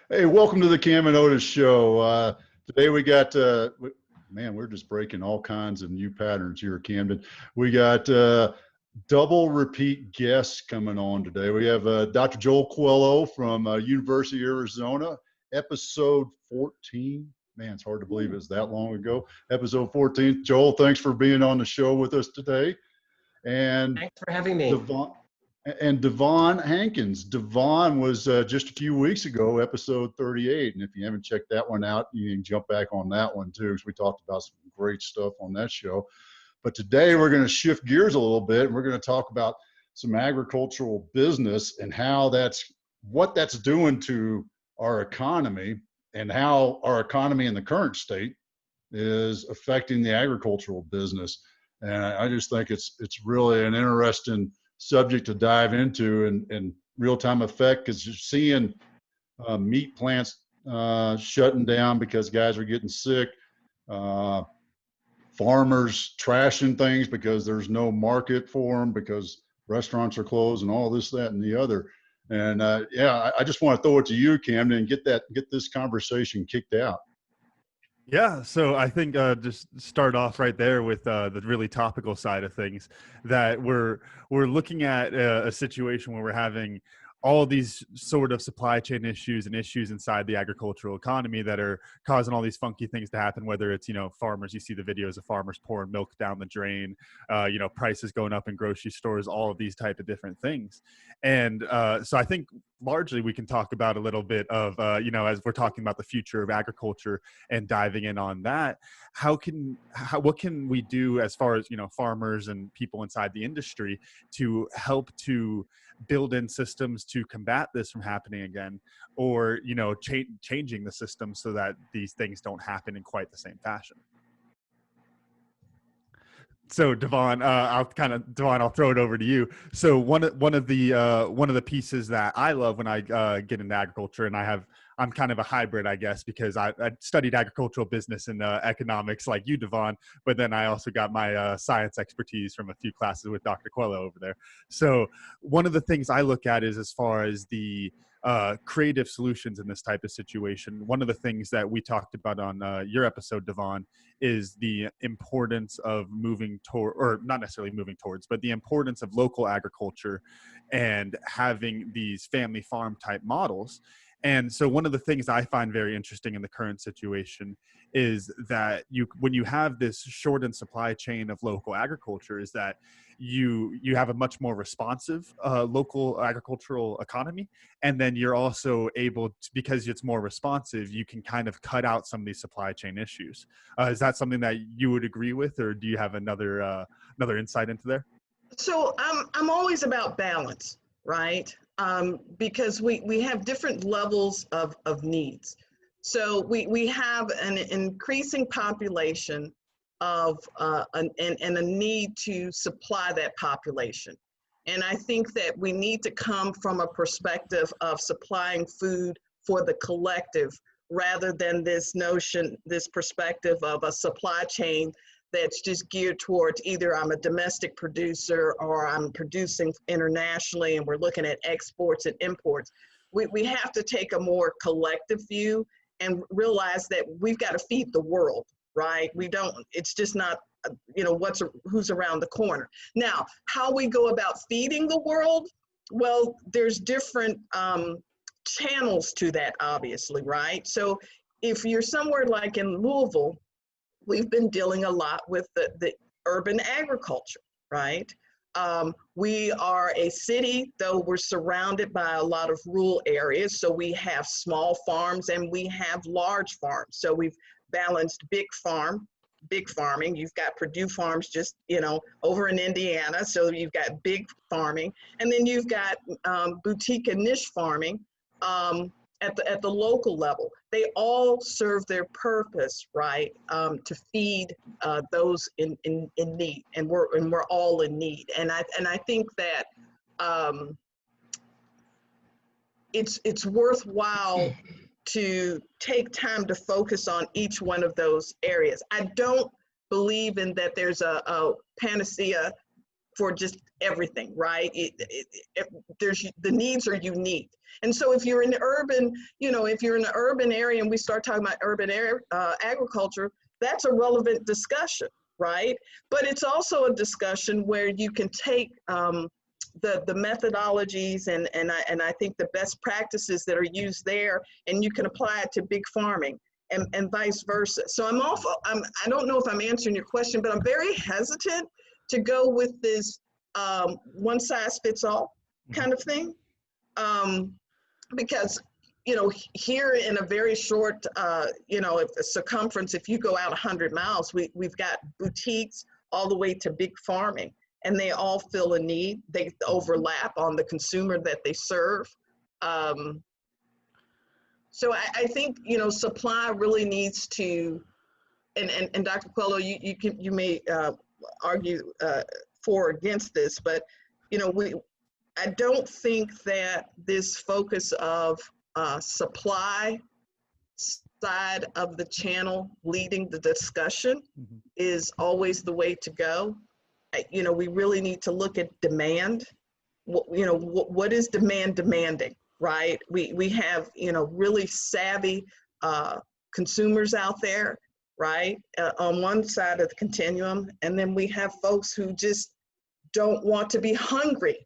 Hey, welcome to the Cam and Otis Show. Today we got, man, we're just breaking all kinds of new patterns here at Camden. We got double repeat guests coming on today. We have Dr. Joel Coelho from University of Arizona, episode 14. Man, it's hard to believe it's that long ago. Episode 14. Joel, thanks for being on the show with us today. And thanks for having me. Devon Hankins. Devon was just a few weeks ago, episode 38. And if you haven't checked that one out, you can jump back on that one too, because we talked about some great stuff on that show. But today we're going to shift gears a little bit, and we're going to talk about some agricultural business and what that's doing to our economy, and how our economy in the current state is affecting the agricultural business. And I just think it's really an interesting subject to dive into and real-time effect, because you're seeing meat plants shutting down because guys are getting sick, farmers trashing things because there's no market for them, because restaurants are closed, and all this, that, and the other. And yeah, I just want to throw it to you, Camden, and get this conversation kicked out. Yeah, so I think just start off right there with the really topical side of things, that we're looking at a situation where we're having all of these sort of supply chain issues and issues inside the agricultural economy that are causing all these funky things to happen, whether it's, farmers, you see the videos of farmers pouring milk down the drain, prices going up in grocery stores, all of these type of different things. And so I think largely we can talk about a little bit of, as we're talking about the future of agriculture and diving in on that, what can we do as far as, farmers and people inside the industry to help to build in systems to combat this from happening again, or, changing the system so that these things don't happen in quite the same fashion. So Devon, I'll throw it over to you. So one of the pieces that I love when I get into agriculture, and I'm kind of a hybrid, I guess, because I studied agricultural business and economics like you, Devon, but then I also got my science expertise from a few classes with Dr. Coelho over there. So one of the things I look at is, as far as the creative solutions in this type of situation, one of the things that we talked about on your episode, Devon, is the importance of moving toward, or not necessarily moving towards, but the importance of local agriculture and having these family farm type models. And so one of the things I find very interesting in the current situation is that when you have this shortened supply chain of local agriculture, is that you have a much more responsive local agricultural economy. And then you're also able to, because it's more responsive, you can kind of cut out some of these supply chain issues. Is that something that you would agree with, or do you have another insight into there? So I'm always about balance, right? Because we have different levels of needs. So we have an increasing population of and a need to supply that population. And I think that we need to come from a perspective of supplying food for the collective, rather than this perspective of a supply chain that's just geared towards either I'm a domestic producer or I'm producing internationally, and we're looking at exports and imports. We have to take a more collective view and realize that we've got to feed the world, right? It's just not, who's around the corner. Now, how we go about feeding the world, well, there's different channels to that, obviously, right? So if you're somewhere like in Louisville, we've been dealing a lot with the urban agriculture, right? We are a city, though we're surrounded by a lot of rural areas. So we have small farms and we have large farms. So we've balanced big farming. You've got Purdue Farms just, over in Indiana. So you've got big farming. And then you've got boutique and niche farming at the local level. They all serve their purpose, right, to feed those in need, and we're all in need. And I think that it's worthwhile to take time to focus on each one of those areas. I don't believe in that there's a panacea for just everything, right? There's, the needs are unique. And so if you're in the urban, you know, if you're in the urban area and we start talking about urban area, agriculture, that's a relevant discussion, right? But it's also a discussion where you can take the methodologies and I think the best practices that are used there, and you can apply it to big farming and vice versa. So I don't know if I'm answering your question, but I'm very hesitant to go with this one size fits all kind of thing. Because, you know, here in a very short, you know, if a circumference, if you go out 100 miles, we've got boutiques all the way to big farming, and they all fill a need. They overlap on the consumer that they serve. So I think, you know, supply really needs to, and Dr. Coelho, you may argue for or against this, but, you know, I don't think that this focus of supply side of the channel leading the discussion is always the way to go. You know, we really need to look at demand. You know, what is demand demanding, right? We have, you know, really savvy consumers out there, right? On one side of the continuum, and then we have folks who just don't want to be hungry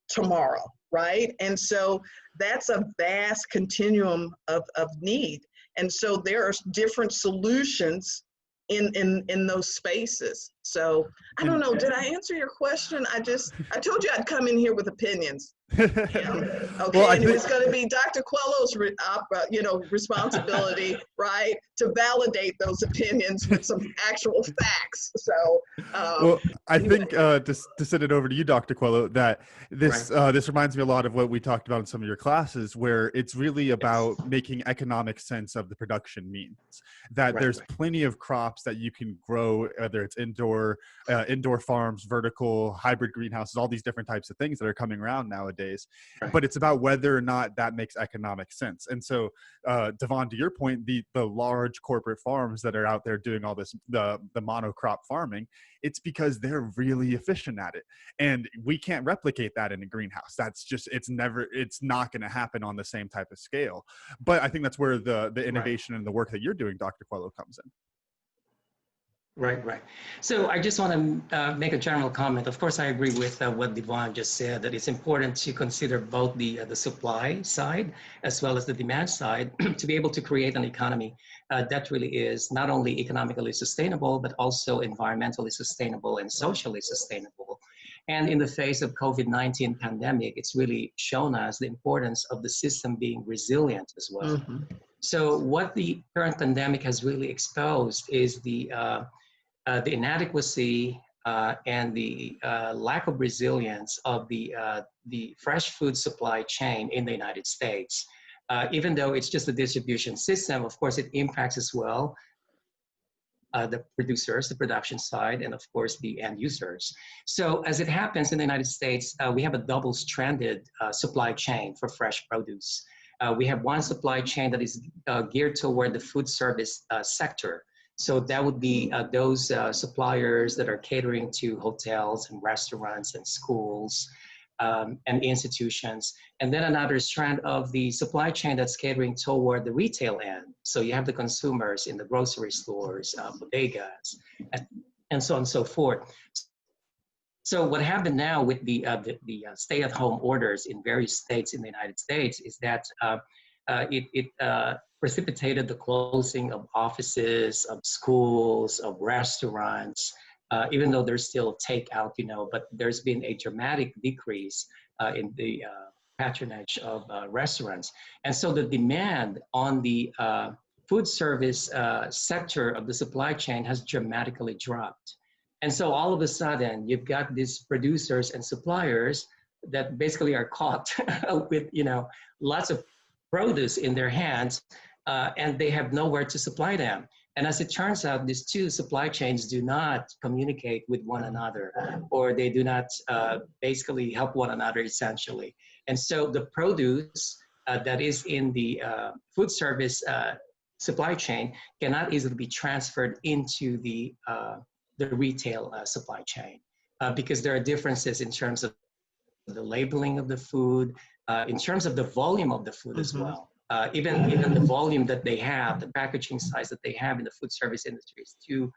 tomorrow, right? And so that's a vast continuum of need. And so there are different solutions in those spaces. So I don't know, did I answer your question? I told you I'd come in here with opinions. You know? Okay, well, and it's going to be Dr. Coelho's, you know, responsibility, right, to validate those opinions with some actual facts. So, well, I think to send it over to you, Dr. Coelho, that this this reminds me a lot of what we talked about in some of your classes, where it's really about making economic sense of the production means. That there's plenty of crops that you can grow, whether it's indoor farms, vertical, hybrid greenhouses, all these different types of things that are coming around nowadays. But it's about whether or not that makes economic sense. And so, Devon, to your point, the large corporate farms that are out there doing all this, the monocrop farming, it's because they're really efficient at it. And we can't replicate that in a greenhouse. That's just, it's not going to happen on the same type of scale. But I think that's where the innovation and the work that you're doing, Dr. Coelho, comes in. Right. So I just want to make a general comment. Of course, I agree with what Devon just said, that it's important to consider both the supply side as well as the demand side to be able to create an economy that really is not only economically sustainable, but also environmentally sustainable and socially sustainable. And in the face of COVID-19 pandemic, it's really shown us the importance of the system being resilient as well. Mm-hmm. So what the current pandemic has really exposed is the inadequacy and the lack of resilience of the fresh food supply chain in the United States. Even though it's just a distribution system, of course, it impacts as well the producers, the production side, and of course the end users. So as it happens in the United States, we have a double-stranded supply chain for fresh produce. We have one supply chain that is geared toward the food service sector. So that would be those suppliers that are catering to hotels and restaurants and schools and institutions. And then another strand of the supply chain that's catering toward the retail end. So you have the consumers in the grocery stores, bodegas, and so on and so forth. So what happened now with the stay-at-home orders in various states in the United States is that it precipitated the closing of offices, of schools, of restaurants, even though there's still takeout, you know, but there's been a dramatic decrease in the patronage of restaurants. And so the demand on the food service sector of the supply chain has dramatically dropped. And so all of a sudden, you've got these producers and suppliers that basically are caught with, you know, lots of produce in their hands, and they have nowhere to supply them. And as it turns out, these two supply chains do not communicate with one another, or they do not basically help one another essentially. And so the produce that is in the food service supply chain cannot easily be transferred into the retail supply chain. because there are differences in terms of the labeling of the food, in terms of the volume of the food as well. Even the volume that they have, the packaging size that they have in the food service industry is too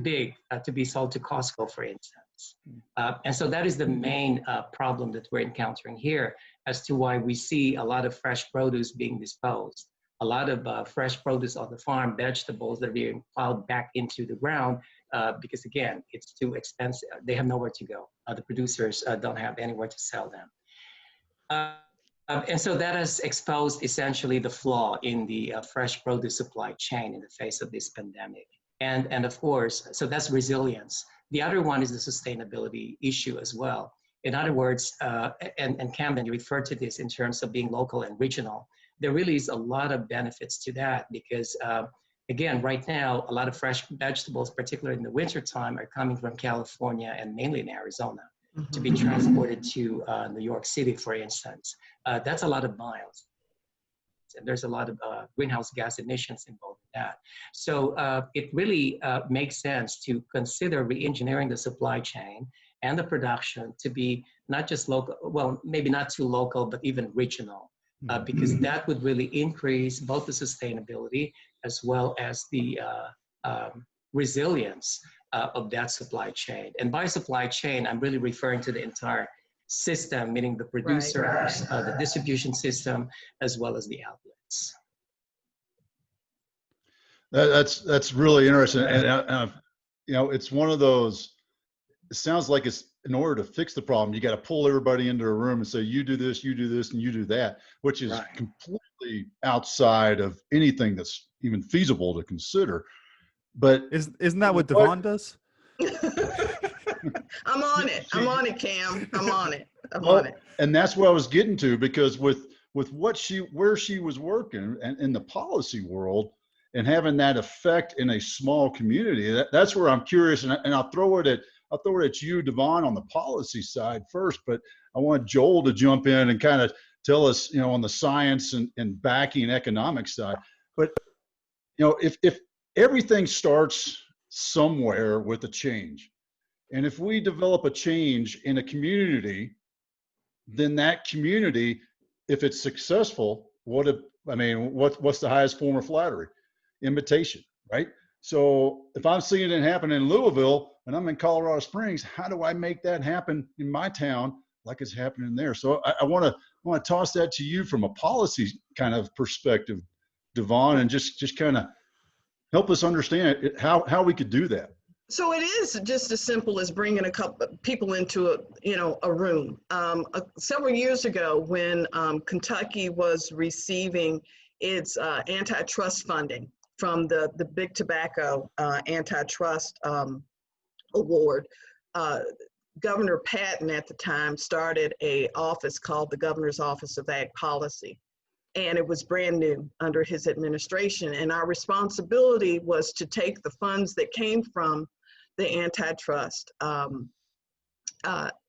big to be sold to Costco, for instance. And so that is the main problem that we're encountering here as to why we see a lot of fresh produce being disposed. A lot of fresh produce on the farm, vegetables that are being plowed back into the ground because, again, it's too expensive. They have nowhere to go. The producers don't have anywhere to sell them. And so that has exposed essentially the flaw in the fresh produce supply chain in the face of this pandemic. And of course, so that's resilience. The other one is the sustainability issue as well. In other words, and Camden, you referred to this in terms of being local and regional. There really is a lot of benefits to that because, again, right now, a lot of fresh vegetables, particularly in the wintertime, are coming from California and mainly in Arizona to be transported to New York City, for instance. That's a lot of miles. And there's a lot of greenhouse gas emissions involved in that. So it really makes sense to consider re-engineering the supply chain and the production to be not just local, well, maybe not too local, but even regional, because that would really increase both the sustainability as well as the resilience of that supply chain. And by supply chain, I'm really referring to the entire system, meaning the producers, the distribution system, as well as the outlets. That's really interesting. And you know, it's one of those, it sounds like it's in order to fix the problem, you got to pull everybody into a room and say, you do this, and you do that, which is completely outside of anything that's even feasible to consider. But isn't that what Devon does? I'm on it. I'm on it, Cam. I'm on it. I'm on it. And that's what I was getting to, because with where she was working and in the policy world and having that effect in a small community, that's where I'm curious. And I'll throw it at you, Devon, on the policy side first, but I want Joel to jump in and kind of tell us, you know, on the science and backing economic side. But, you know, if everything starts somewhere with a change, and if we develop a change in a community, then that community, if it's successful, what's the highest form of flattery? Imitation, right? So if I'm seeing it happen in Louisville and I'm in Colorado Springs, how do I make that happen in my town like it's happening there? So I want to toss that to you from a policy kind of perspective, Devon, and just kind of help us understand how we could do that. So it is just as simple as bringing a couple of people into a room. Several years ago, when Kentucky was receiving its antitrust funding from the Big Tobacco antitrust award, Governor Patton at the time started an office called the Governor's Office of Ag Policy. And it was brand new under his administration. And our responsibility was to take the funds that came from the antitrust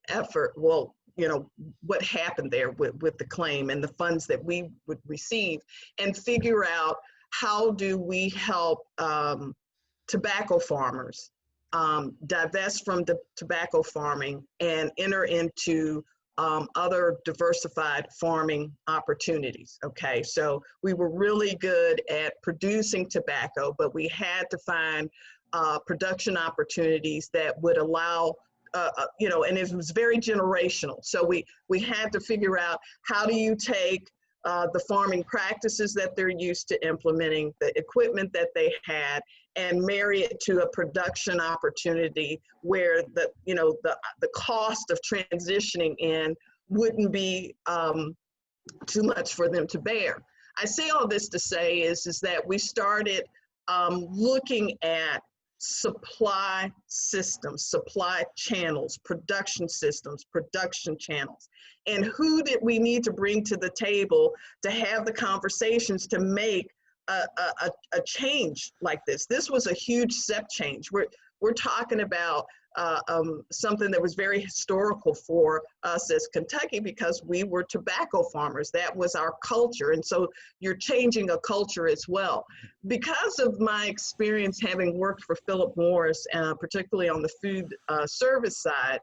effort, well, you know, what happened there with the claim and the funds that we would receive, and figure out how do we help tobacco farmers divest from the tobacco farming and enter into other diversified farming opportunities. Okay, so we were really good at producing tobacco, but we had to find production opportunities that would allow, and it was very generational. So we had to figure out, how do you take the farming practices that they're used to implementing, the equipment that they had, and marry it to a production opportunity where the cost of transitioning in wouldn't be too much for them to bear. I say all this to say is that we started looking at supply systems, supply channels, production systems, production channels, and who did we need to bring to the table to have the conversations to make a change like this. This was a huge step change. We're talking about something that was very historical for us as Kentucky, because we were tobacco farmers. That was our culture. And so you're changing a culture as well. Because of my experience having worked for Philip Morris, particularly on the food service side,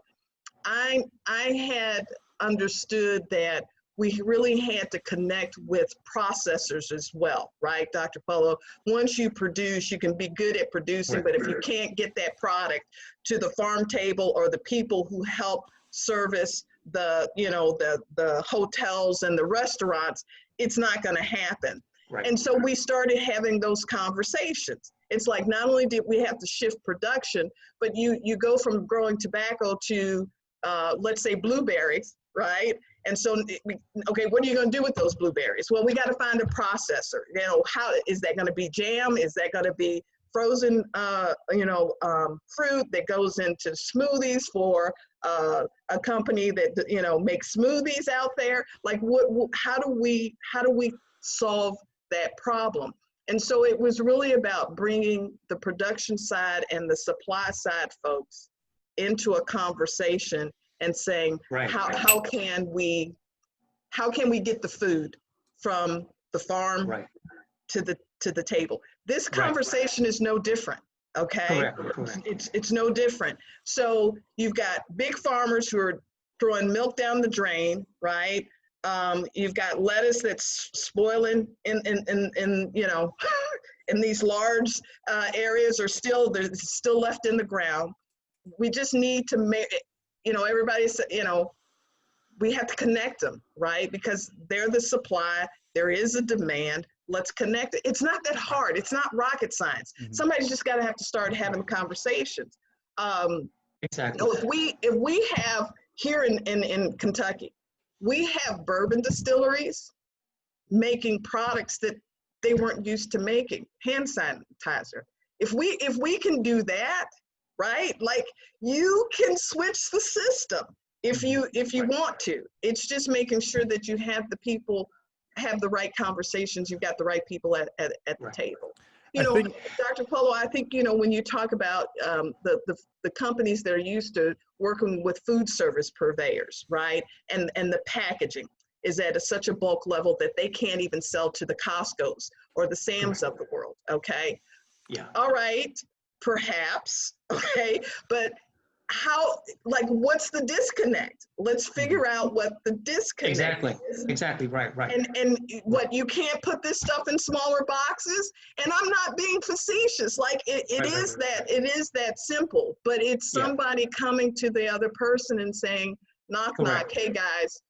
I had understood that we really had to connect with processors as well, right, Dr. Polo? Once you produce, you can be good at producing, but if you can't get that product to the farm table or the people who help service the, you know, the hotels and the restaurants, it's not going to happen. Right. And so we started having those conversations. It's like, not only did we have to shift production, but you go from growing tobacco to, let's say, blueberries, right? And so, okay, what are you going to do with those blueberries? Well, we got to find a processor. You know, how is that going to be jam? Is that going to be frozen, fruit that goes into smoothies for a company that, you know, makes smoothies out there? Like, how do we solve that problem? And so it was really about bringing the production side and the supply side folks into a conversation and saying, how can we get the food from the farm to the table? This conversation is no different, okay? Correct. It's no different. So you've got big farmers who are throwing milk down the drain, right? You've got lettuce that's spoiling in you know, in these large areas, or they're still left in the ground. We just need to make, you know, everybody's, you know, we have to connect them, right? Because they're the supply, there is a demand, let's connect it. It's not that hard, it's not rocket science. Somebody's just gotta have to start having conversations. Exactly. You know, if we have here in Kentucky, we have bourbon distilleries making products that they weren't used to making, hand sanitizer. If we can do that, right? Like, you can switch the system if you want to. It's just making sure that you have the people, have the right conversations, you've got the right people at the table. You know, Dr. Polo, I think, you know, when you talk about the companies that are used to working with food service purveyors, right? And the packaging is at such a bulk level that they can't even sell to the Costco's or the Sam's of the world, okay? Yeah. All right, perhaps, okay, but how, like, what's the disconnect? Let's figure out what the disconnect is. Exactly, right. And what, you can't put this stuff in smaller boxes? And I'm not being facetious, like, it is that simple, but it's somebody coming to the other person and saying, knock, hey guys,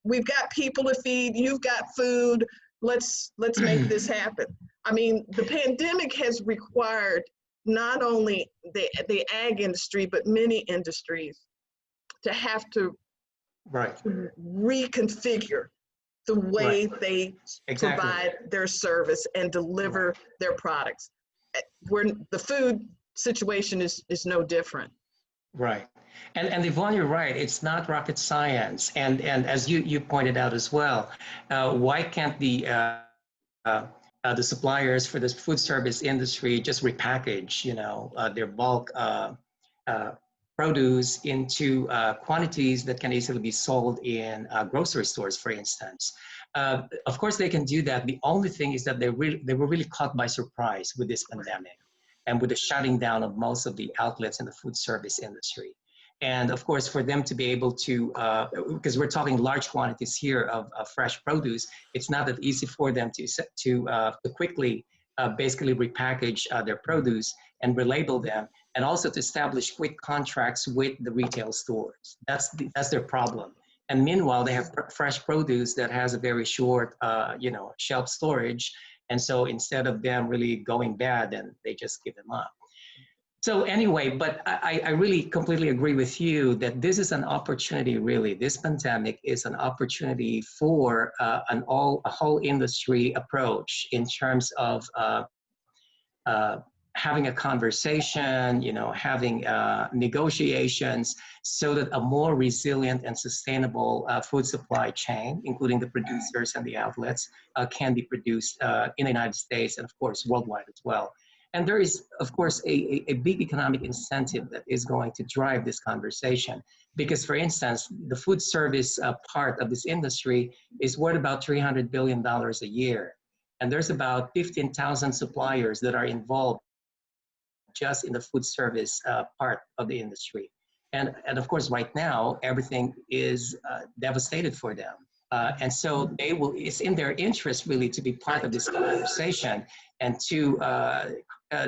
we've got people to feed, you've got food, let's make this happen. I mean, the pandemic has required not only the ag industry, but many industries to have to reconfigure the way they provide their service and deliver their products. Where the food situation is no different. Right. And Yvonne, you're right. It's not rocket science. And as you pointed out as well, why can't the suppliers for this food service industry just repackage, you know, their bulk produce into quantities that can easily be sold in grocery stores, for instance. Of course, they can do that. The only thing is that they were really caught by surprise with this pandemic and with the shutting down of most of the outlets in the food service industry. And of course, for them to be able to, because we're talking large quantities here of fresh produce, it's not that easy for them to quickly basically repackage their produce and relabel them, and also to establish quick contracts with the retail stores. That's their problem. And meanwhile, they have fresh produce that has a very short, shelf storage. And so instead of them really going bad, then they just give them up. So anyway, but I really completely agree with you that this is an opportunity, really. This pandemic is an opportunity for a whole industry approach in terms of having a conversation, you know, having negotiations so that a more resilient and sustainable food supply chain, including the producers and the outlets, can be produced in the United States and of course worldwide as well. And there is, of course, a big economic incentive that is going to drive this conversation. Because, for instance, the food service part of this industry is worth about $300 billion a year. And there's about 15,000 suppliers that are involved just in the food service part of the industry. And of course, right now, everything is devastated for them. And so it's in their interest really to be part of this conversation and to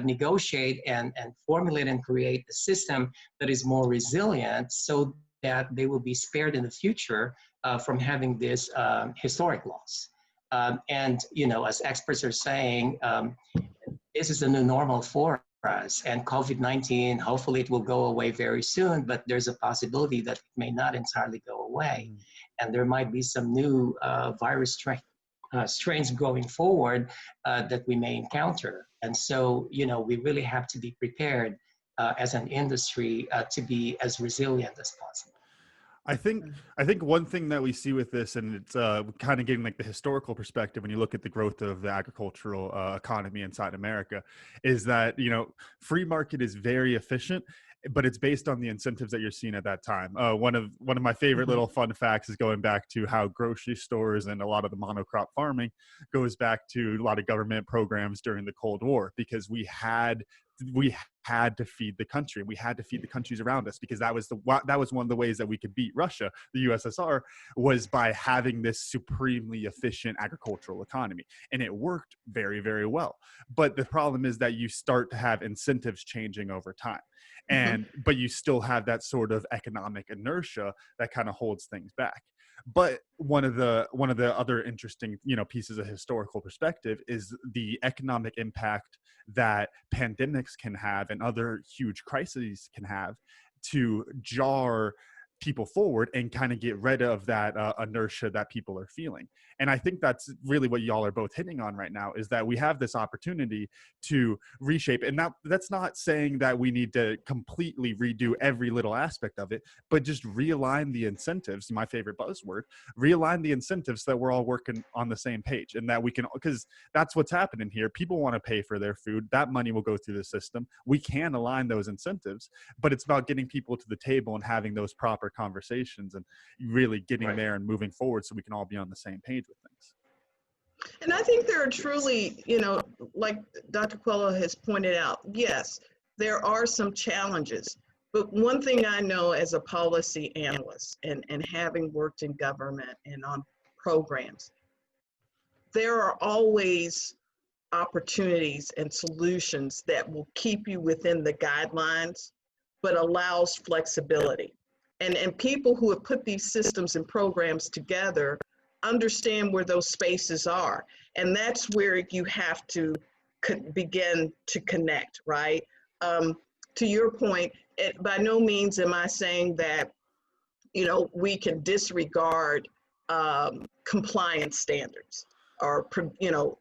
negotiate and formulate and create a system that is more resilient so that they will be spared in the future from having this historic loss. And, you know, as experts are saying, this is a new normal for us, and COVID-19, hopefully it will go away very soon, but there's a possibility that it may not entirely go away. And there might be some new virus strains going forward that we may encounter. And so, you know, we really have to be prepared as an industry to be as resilient as possible. I think one thing that we see with this, and it's kind of getting like the historical perspective when you look at the growth of the agricultural economy inside America, is that, you know, free market is very efficient, but it's based on the incentives that you're seeing at that time. One of my favorite little fun facts is going back to how grocery stores and a lot of the monocrop farming goes back to a lot of government programs during the Cold War, because we had to feed the country. We had to feed the countries around us, because that was one of the ways that we could beat Russia, the USSR, was by having this supremely efficient agricultural economy. And it worked very, very well. But the problem is that you start to have incentives changing over time. But you still have that sort of economic inertia that kind of holds things back. But one of the other interesting, you know, pieces of historical perspective is the economic impact that pandemics can have and other huge crises can have to jar people forward and kind of get rid of that inertia that people are feeling. And I think that's really what y'all are both hitting on right now, is that we have this opportunity to reshape. And that's not saying that we need to completely redo every little aspect of it, but just realign the incentives, my favorite buzzword, realign the incentives so that we're all working on the same page, and that we can, because that's what's happening here. People want to pay for their food. That money will go through the system. We can align those incentives, but it's about getting people to the table and having those proper conversations and really getting there and moving forward so we can all be on the same page with things. And I think there are truly, you know, like Dr. Coelho has pointed out, yes, there are some challenges. But one thing I know as a policy analyst and having worked in government and on programs, there are always opportunities and solutions that will keep you within the guidelines, but allows flexibility. And people who have put these systems and programs together understand where those spaces are. And that's where you have to begin to connect, right? To your point, by no means am I saying that, you know, we can disregard compliance standards or, you know,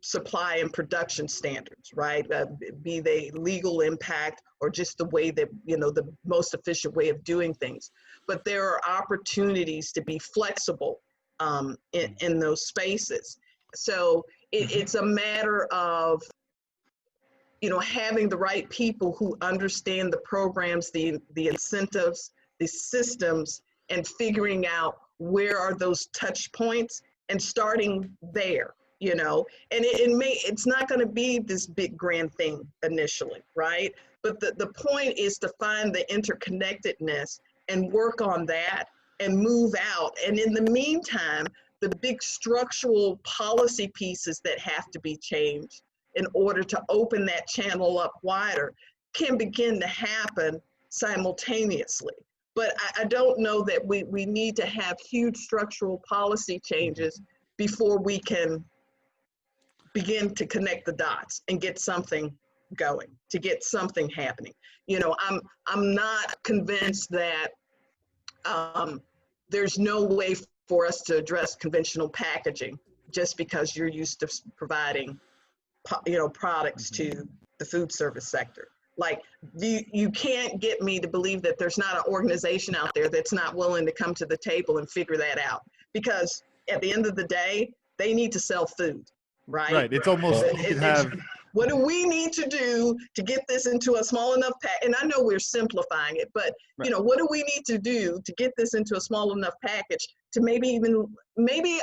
supply and production standards, right? Be they legal impact or just the way that, you know, the most efficient way of doing things. But there are opportunities to be flexible in those spaces. So it's a matter of, you know, having the right people who understand the programs, the incentives, the systems, and figuring out where are those touch points and starting there. You know, and it's not going to be this big grand thing initially, right? But the point is to find the interconnectedness and work on that and move out. And in the meantime, the big structural policy pieces that have to be changed in order to open that channel up wider can begin to happen simultaneously. But I don't know that we need to have huge structural policy changes before we can begin to connect the dots and get something going, to get something happening. You know, I'm not convinced that there's no way for us to address conventional packaging just because you're used to providing, you know, products to the food service sector. Like, you can't get me to believe that there's not an organization out there that's not willing to come to the table and figure that out. Because at the end of the day, they need to sell food. Right. It's almost what do we need to do to get this into a small enough and I know we're simplifying it, but you know, what do we need to do to get this into a small enough package to maybe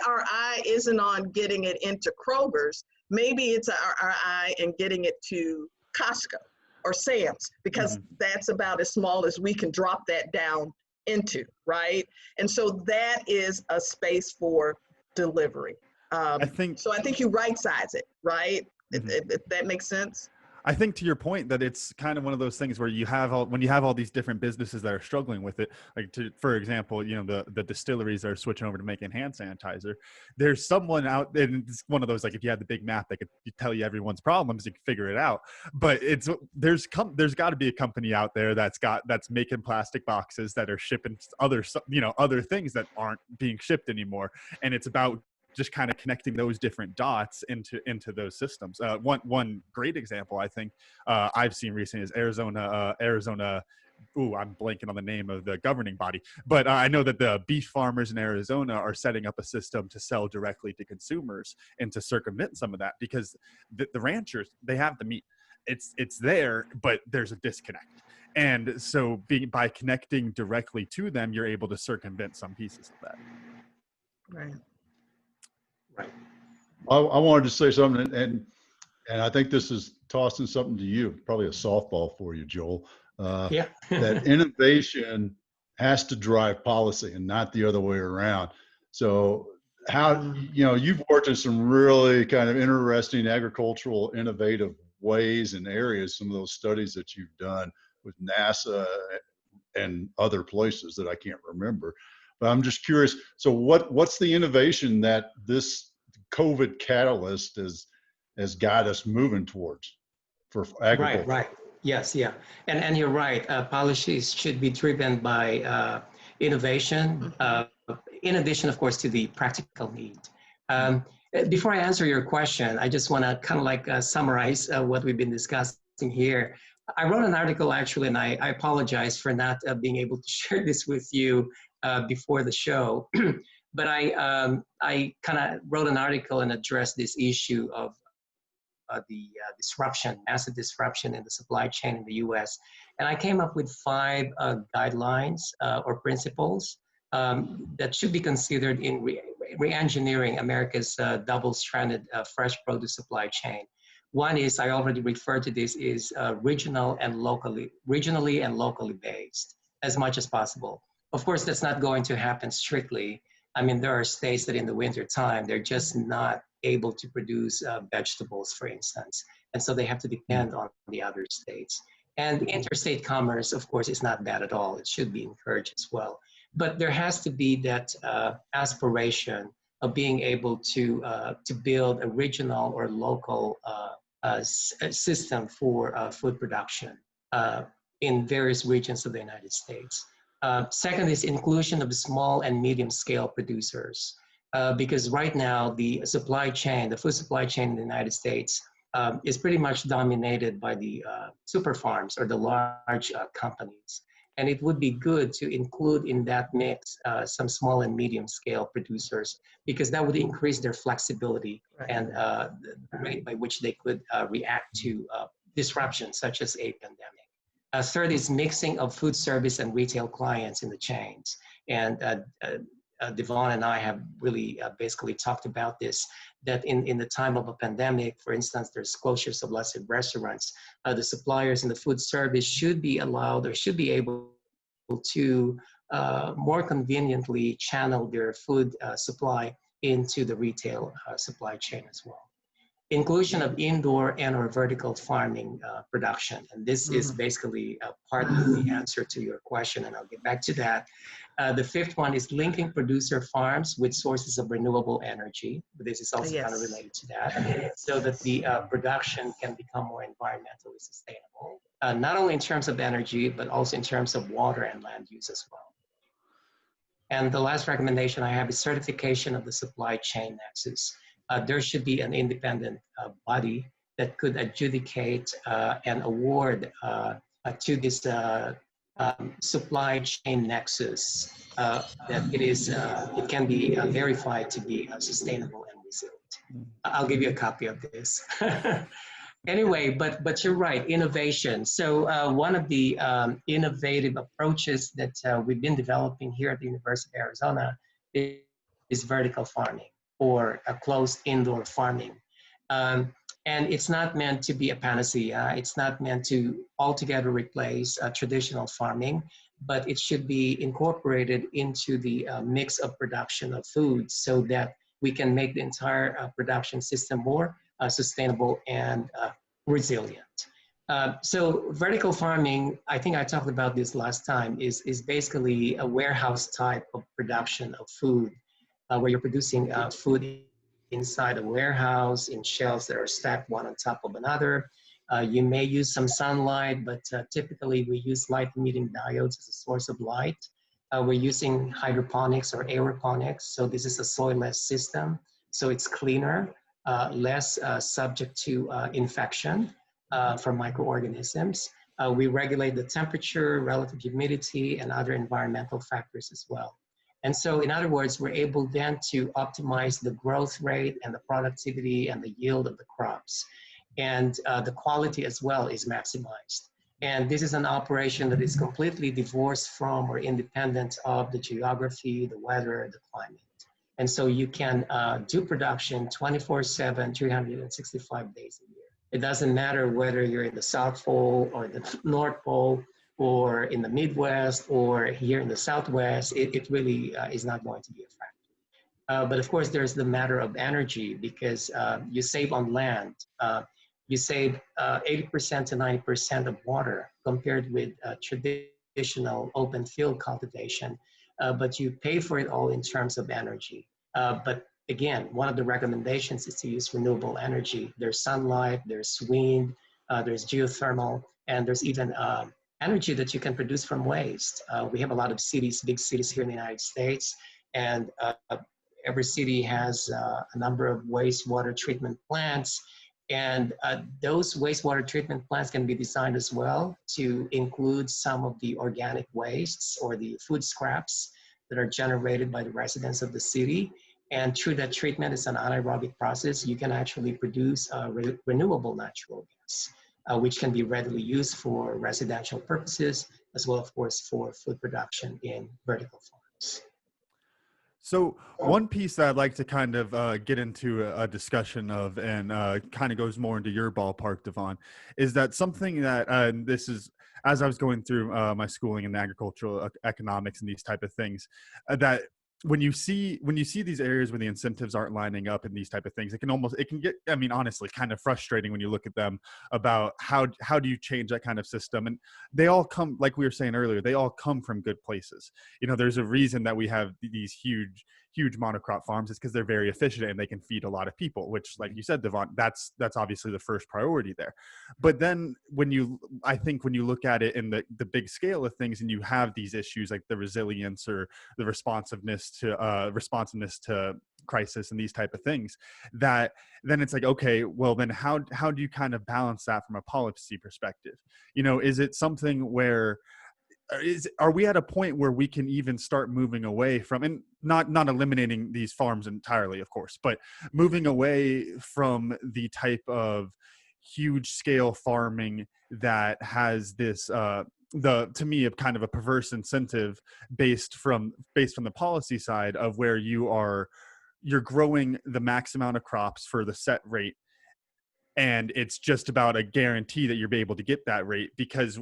our eye isn't on getting it into Kroger's, maybe it's our eye and getting it to Costco, or Sam's, because that's about as small as we can drop that down into, right? And so that is a space for delivery. I think So I think you right size it, right? If that makes sense. I think to your point that it's kind of one of those things where you have when you have all these different businesses that are struggling with it, like for example, you know, the distilleries that are switching over to making hand sanitizer. There's someone out, and it's one of those, like if you had the big map that could tell you everyone's problems, you can figure it out. But there's got to be a company out there that's making plastic boxes that are shipping other things that aren't being shipped anymore, and it's about just kind of connecting those different dots into those systems. One great example I think I've seen recently is Arizona. Ooh, I'm blanking on the name of the governing body, but I know that the beef farmers in Arizona are setting up a system to sell directly to consumers and to circumvent some of that, because the ranchers, they have the meat. It's there, but there's a disconnect. And so by connecting directly to them, you're able to circumvent some pieces of that. Right. Right. I wanted to say something, and I think this is tossing something to you, probably a softball for you, Joel. Yeah. That innovation has to drive policy and not the other way around. So how, you know, you've worked in some really kind of interesting agricultural innovative ways and areas, some of those studies that you've done with NASA and other places that I can't remember. But I'm just curious, so what's the innovation that this COVID catalyst has got us moving towards for agriculture? Right. Yes, yeah. And you're right. Policies should be driven by innovation, in addition, of course, to the practical need. Before I answer your question, I just want to kind of like summarize what we've been discussing here. I wrote an article actually, and I apologize for not being able to share this with you before the show. But I kind of wrote an article and addressed this issue of the massive disruption in the supply chain in the U.S. And I came up with 5 guidelines or principles that should be considered in re-engineering America's double-stranded fresh produce supply chain. One is, I already referred to this, is regionally and locally based as much as possible. Of course, that's not going to happen strictly. I mean, there are states that in the winter time, they're just not able to produce vegetables, for instance. And so they have to depend on the other states. And interstate commerce, of course, is not bad at all. It should be encouraged as well. But there has to be that aspiration of being able to build a regional or local system for food production in various regions of the United States. Second is inclusion of small and medium scale producers. Because right now the food supply chain in the United States is pretty much dominated by the super farms or the large companies. And it would be good to include in that mix some small and medium scale producers, because that would increase their flexibility and the rate by which they could react to disruptions such as a pandemic. Third is mixing of food service and retail clients in the chains. And Devon and I have really basically talked about this, that in the time of a pandemic, for instance, there's closures of lots of restaurants. The suppliers in the food service should be allowed or should be able to more conveniently channel their food supply into the retail supply chain as well. Inclusion of indoor and or vertical farming production. And this is basically part of the answer to your question, and I'll get back to that. The fifth one is linking producer farms with sources of renewable energy. This is also kind of related to that, so that the production can become more environmentally sustainable, not only in terms of energy, but also in terms of water and land use as well. And the last recommendation I have is certification of the supply chain nexus. There should be an independent body that could adjudicate and award to this supply chain nexus that it can be verified to be sustainable and resilient. I'll give you a copy of this. Anyway, but you're right, innovation. So one of the innovative approaches that we've been developing here at the University of Arizona is vertical farming, or a closed indoor farming. And it's not meant to be a panacea. It's not meant to altogether replace traditional farming, but it should be incorporated into the mix of production of food so that we can make the entire production system more sustainable and resilient. So vertical farming, I think I talked about this last time, is basically a warehouse type of production of food where you're producing food inside a warehouse in shelves that are stacked one on top of another. You may use some sunlight, but typically we use light-emitting diodes as a source of light. We're using hydroponics or aeroponics, so this is a soil-less system, so it's cleaner, less subject to infection from microorganisms. We regulate the temperature, relative humidity, and other environmental factors as well. And so in other words, we're able then to optimize the growth rate and the productivity and the yield of the crops. And the quality as well is maximized. And this is an operation that is completely divorced from or independent of the geography, the weather, the climate. And so you can do production 24/7, 365 days a year. It doesn't matter whether you're in the South Pole or the North Pole, or in the Midwest, or here in the Southwest, it really is not going to be a factor. But of course, there's the matter of energy because you save on land. You save 80% to 90% of water compared with traditional open field cultivation, but you pay for it all in terms of energy. But again, one of the recommendations is to use renewable energy. There's sunlight, there's wind, there's geothermal, and there's even energy that you can produce from waste. We have a lot of cities, big cities here in the United States, and every city has a number of wastewater treatment plants. And those wastewater treatment plants can be designed as well to include some of the organic wastes or the food scraps that are generated by the residents of the city. And through that treatment, it's an anaerobic process, you can actually produce renewable natural gas. Which can be readily used for residential purposes, as well, of course, for food production in vertical farms. So one piece that I'd like to kind of get into a discussion of and kind of goes more into your ballpark, Devon, is that something that this is, as I was going through my schooling in agricultural economics and these type of things, that when you see these areas where the incentives aren't lining up and these type of things, it can get, I mean, honestly, kind of frustrating when you look at them about how do you change that kind of system. And they all come, like we were saying earlier, they all come from good places. You know, there's a reason that we have these huge monocrop farms. It's because they're very efficient and they can feed a lot of people, which, like you said, Devon, that's obviously the first priority there. But then I think when you look at it in the big scale of things and you have these issues like the resilience or the responsiveness to crisis and these type of things, that then it's like, okay, well then how do you kind of balance that from a policy perspective? You know, is it something where are we at a point where we can even start moving away from, and not eliminating these farms entirely, of course, but moving away from the type of huge scale farming that has this to me a kind of a perverse incentive based from the policy side of where you're growing the max amount of crops for the set rate, and it's just about a guarantee that you're able to get that rate because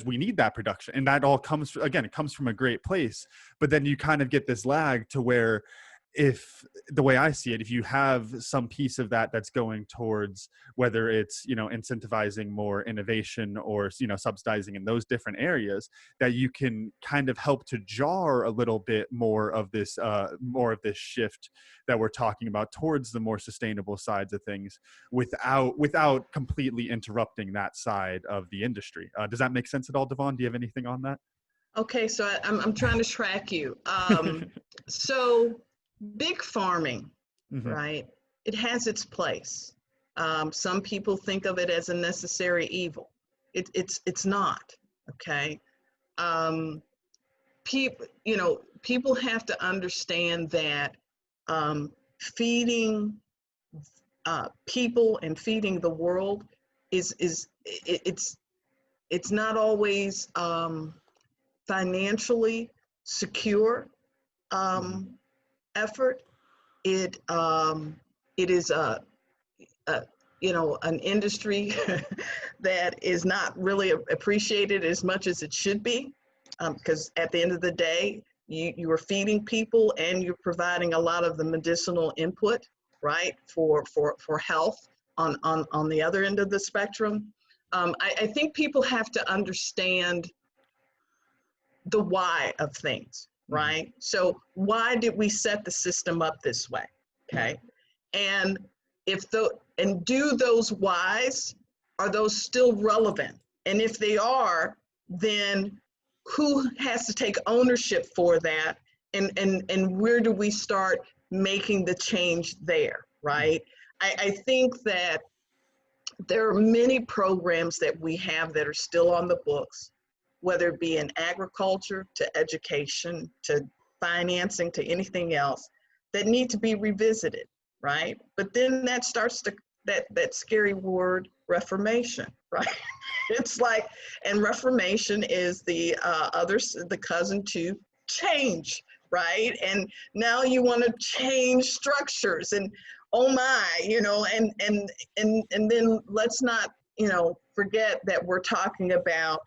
we need that production. And that all comes, again, it comes from a great place, but then you kind of get this lag to where, if the way I see it, if you have some piece of that that's going towards whether it's, you know, incentivizing more innovation or, you know, subsidizing in those different areas, that you can kind of help to jar a little bit more of this shift that we're talking about towards the more sustainable sides of things without completely interrupting that side of the industry. Does that make sense at all, Devon? Do you have anything on that? Okay, so I'm trying to track you. So big farming, Mm-hmm. right? It has its place. Some people think of it as a necessary evil. It's not. Okay. People have to understand that feeding people and feeding the world it's not always financially secure effort. It is an industry that is not really appreciated as much as it should be, because at the end of the day, you are feeding people and you're providing a lot of the medicinal input, right, for health on the other end of the spectrum. I think people have to understand the why of things, right? So why did we set the system up this way? Okay. And do those whys, are those still relevant? And if they are, then who has to take ownership for that? And where do we start making the change there, right? I think that there are many programs that we have that are still on the books, whether it be in agriculture, to education, to financing, to anything else, that need to be revisited, right? But then that starts to, that scary word, reformation, right? It's like, and reformation is the cousin to change, right? And now you want to change structures, and oh my, and then let's not, forget that we're talking about,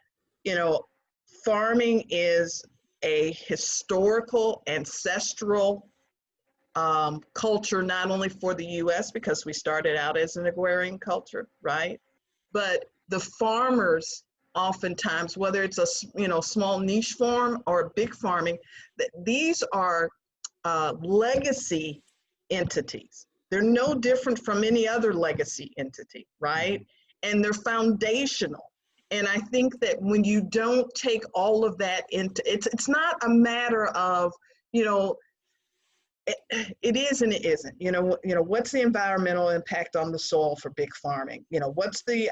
farming is a historical, ancestral culture, not only for the US, because we started out as an agrarian culture, right? But the farmers, oftentimes, whether it's a small niche farm or big farming, these are legacy entities. They're no different from any other legacy entity, right? And they're foundational. And I think that when you don't take all of that into, it's not a matter of, it is and it isn't. What's the environmental impact on the soil for big farming? What's the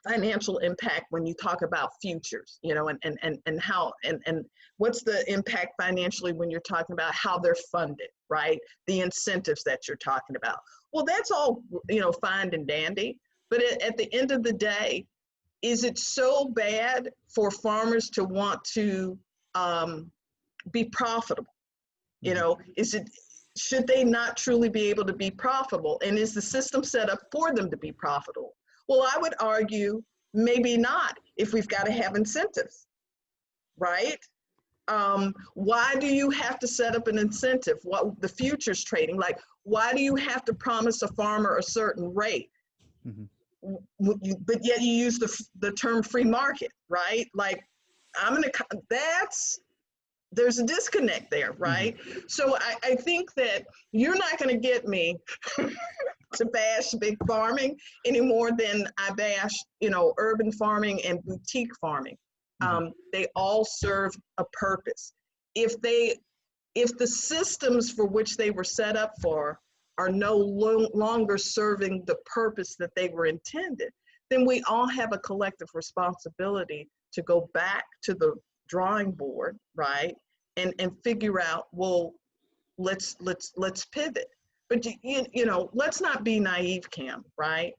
financial impact when you talk about futures? And how, and what's the impact financially when you're talking about how they're funded, right? The incentives that you're talking about. Well, that's all, fine and dandy. But at the end of the day, is it so bad for farmers to want to be profitable? Should they not truly be able to be profitable? And is the system set up for them to be profitable? Well, I would argue maybe not, if we've got to have incentives, right? Why do you have to set up an incentive? What the futures trading, like, why do you have to promise a farmer a certain rate? But yet you use the term free market, right? Like, there's a disconnect there, right? So I think that you're not going to get me to bash big farming any more than I bash, urban farming and boutique farming. They all serve a purpose. If the systems for which they were set up for are no longer serving the purpose that they were intended, then we all have a collective responsibility to go back to the drawing board, right? And figure out, well, let's pivot. But let's not be naive, Cam, right?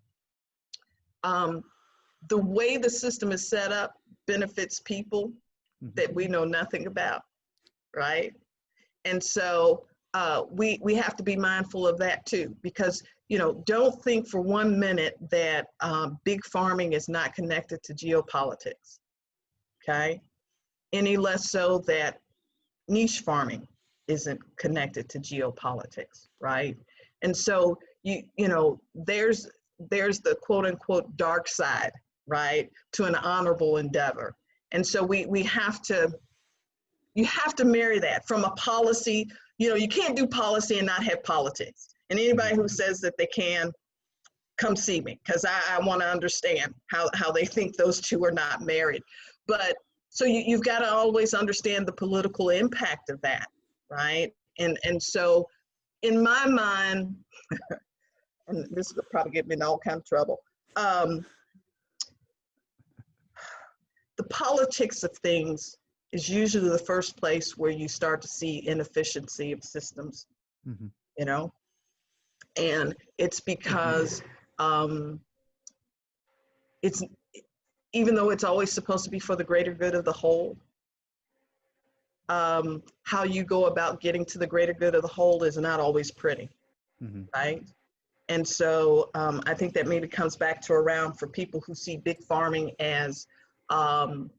The way the system is set up benefits people that we know nothing about, right? And so we have to be mindful of that too, because don't think for 1 minute that big farming is not connected to geopolitics, okay? Any less so that niche farming isn't connected to geopolitics, right? And so there's the quote unquote dark side, right, to an honorable endeavor. And so you have to marry that from a policy. You can't do policy and not have politics. And anybody who says that they can, come see me, because I want to understand how they think those two are not married. But so you've got to always understand the political impact of that, right? And so in my mind, and this will probably get me in all kind of trouble, the politics of things is usually the first place where you start to see inefficiency of systems, and it's because it's, even though it's always supposed to be for the greater good of the whole, how you go about getting to the greater good of the whole is not always pretty, right? And so I think that maybe comes back to around for people who see big farming as the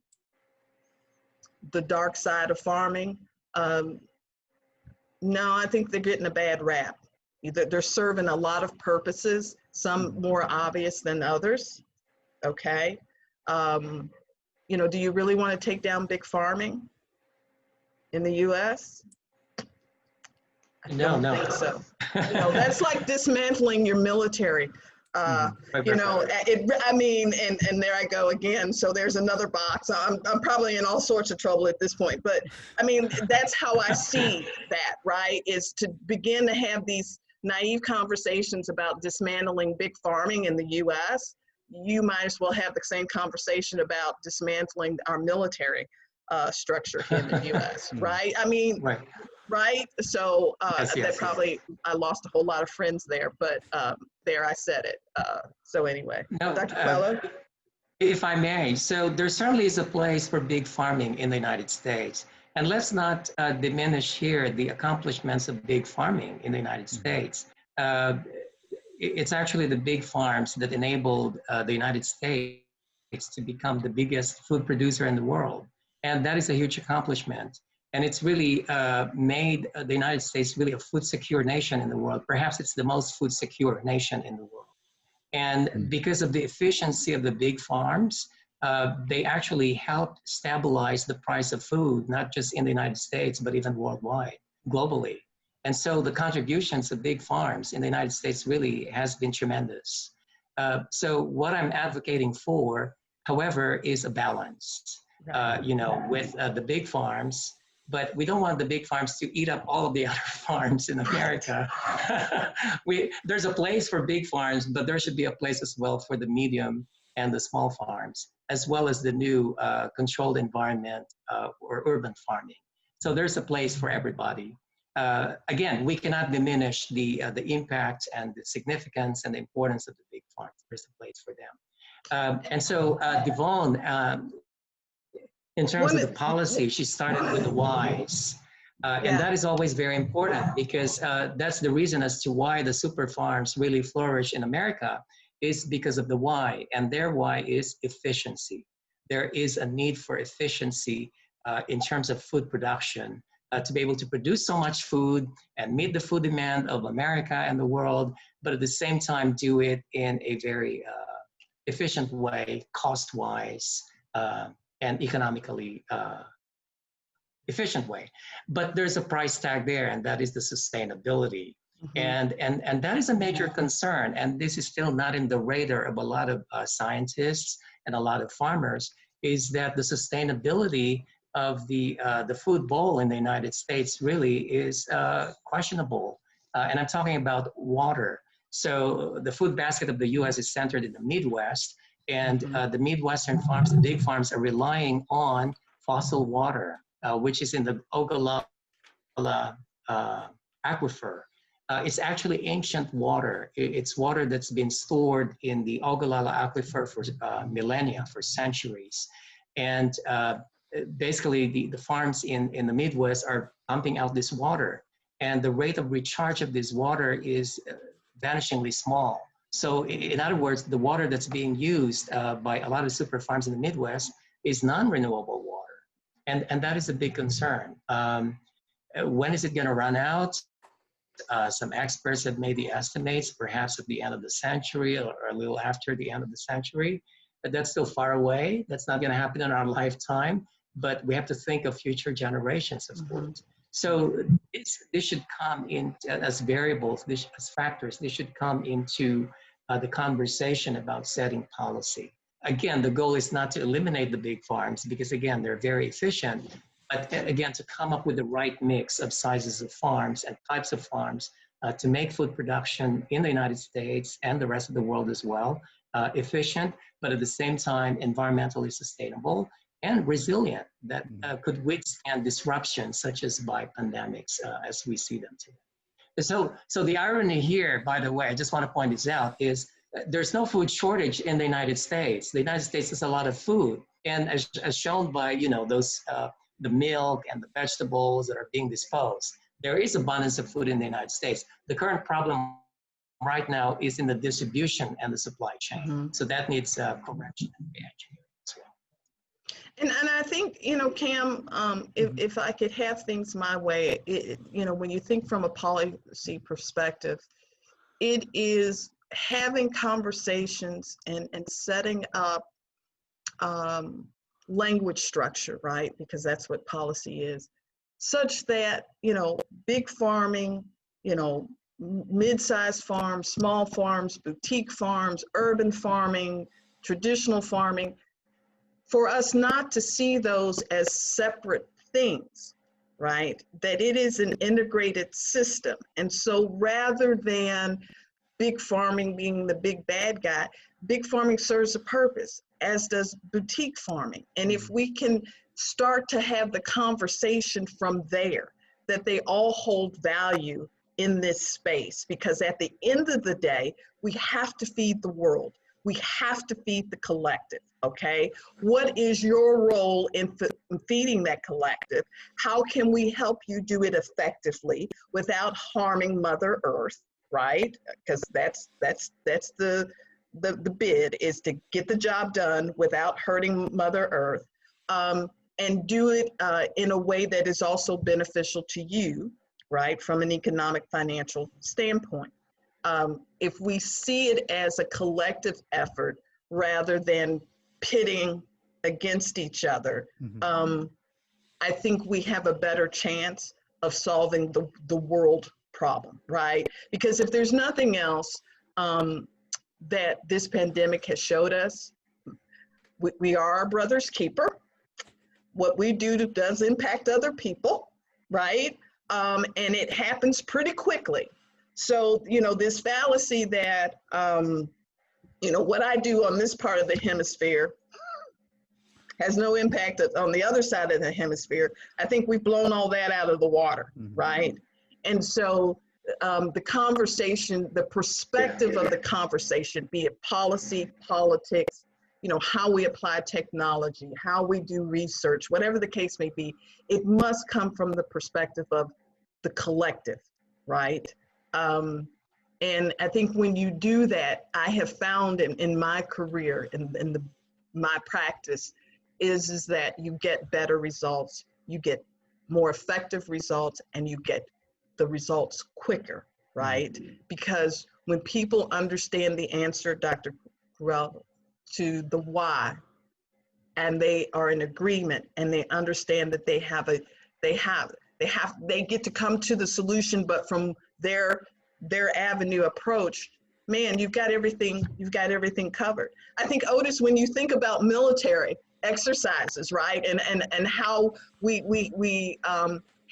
dark side of farming. No, I think they're getting a bad rap. They're serving a lot of purposes, some more obvious than others. Okay. You know, do you really want to take down big farming in the US? I don't think so. You know, that's like dismantling your military. You know, I mean, and there I go again. So there's another box. I'm probably in all sorts of trouble at this point. But I mean, that's how I see that, right? Is to begin to have these naive conversations about dismantling big farming in the US. You might as well have the same conversation about dismantling our military structure here in the US, right? I mean, right? So that probably, I lost a whole lot of friends there, but there I said it. So anyway, no, Dr. Quello? If I may, so there certainly is a place for big farming in the United States. And let's not diminish here the accomplishments of big farming in the United States. It's actually the big farms that enabled the United States to become the biggest food producer in the world. And that is a huge accomplishment. And it's really made the United States really a food secure nation in the world. Perhaps it's the most food secure nation in the world. And because of the efficiency of the big farms, they actually helped stabilize the price of food, not just in the United States, but even worldwide, globally. And so the contributions of big farms in the United States really has been tremendous. So what I'm advocating for, however, is a balance, you know, with the big farms. But we don't want the big farms to eat up all of the other farms in America. There's a place for big farms, but there should be a place as well for the medium and the small farms, as well as the new controlled environment or urban farming. So there's a place for everybody. Again, we cannot diminish the impact and the significance and the importance of the big farms. There's a place for them. And so Devon, in terms of the policy, she started with the whys. And that is always very important because that's the reason as to why the super farms really flourish in America is because of the why. And their why is efficiency. There is a need for efficiency in terms of food production to be able to produce so much food and meet the food demand of America and the world, but at the same time do it in a very efficient way, cost-wise, and economically efficient way. But there's a price tag there, and that is the sustainability. And that is a major concern. And this is still not in the radar of a lot of scientists and a lot of farmers, is that the sustainability of the food bowl in the United States really is questionable. And I'm talking about water. So the food basket of the US is centered in the Midwest, and the Midwestern farms, the big farms, are relying on fossil water, which is in the Ogallala aquifer. It's actually ancient water. It's water that's been stored in the Ogallala aquifer for millennia, for centuries. And basically the farms in the Midwest are pumping out this water. And the rate of recharge of this water is vanishingly small. So in other words, the water that's being used by a lot of super farms in the Midwest is non-renewable water. And that is a big concern. When is it gonna run out? Some experts have made the estimates, perhaps at the end of the century or a little after the end of the century, but that's still far away. That's not gonna happen in our lifetime, but we have to think of future generations, of course. So this should come in as variables, as factors. This should come into the conversation about setting policy. Again, the goal is not to eliminate the big farms because again, they're very efficient, but again, to come up with the right mix of sizes of farms and types of farms to make food production in the United States and the rest of the world as well, efficient, but at the same time, environmentally sustainable and resilient that could withstand disruptions such as by pandemics as we see them today. So the irony here, by the way, I just want to point this out, is there's no food shortage in the United States. The United States has a lot of food. And as shown by, you know, those, the milk and the vegetables that are being disposed, there is abundance of food in the United States. The current problem right now is in the distribution and the supply chain. Mm-hmm. So that needs correction and re-engineering as well. And I think, you know, Cam, if I could have things my way, you know, when you think from a policy perspective, it is having conversations and setting up language structure, right? Because that's what policy is, such that, you know, big farming, you know, mid-sized farms, small farms, boutique farms, urban farming, traditional farming, for us not to see those as separate things, right? That it is an integrated system. And so rather than big farming being the big bad guy, big farming serves a purpose, as does boutique farming. And if we can start to have the conversation from there, that they all hold value in this space, because at the end of the day, we have to feed the world. We have to feed the collective, okay? What is your role in feeding that collective? How can we help you do it effectively without harming Mother Earth, right? Because that's the bid, is to get the job done without hurting Mother Earth, and do it in a way that is also beneficial to you, right? From an economic, financial standpoint. If we see it as a collective effort rather than pitting against each other, I think we have a better chance of solving the world problem, right? Because if there's nothing else that this pandemic has showed us, we are our brother's keeper. What we do does impact other people, right? And it happens pretty quickly. So, you know, this fallacy that, you know, what I do on this part of the hemisphere has no impact on the other side of the hemisphere. I think we've blown all that out of the water, right? And so the conversation, the perspective of the conversation, be it policy, politics, you know, how we apply technology, how we do research, whatever the case may be, it must come from the perspective of the collective, right? And I think when you do that, I have found in my career, in my practice, is that you get better results, you get more effective results, and you get the results quicker, right? Because when people understand the answer, Dr. Correll, to the why, and they are in agreement, and they understand that they get to come to the solution, but from their avenue approach, man, you've got everything covered. I think, Otis, when you think about military exercises, right, and how we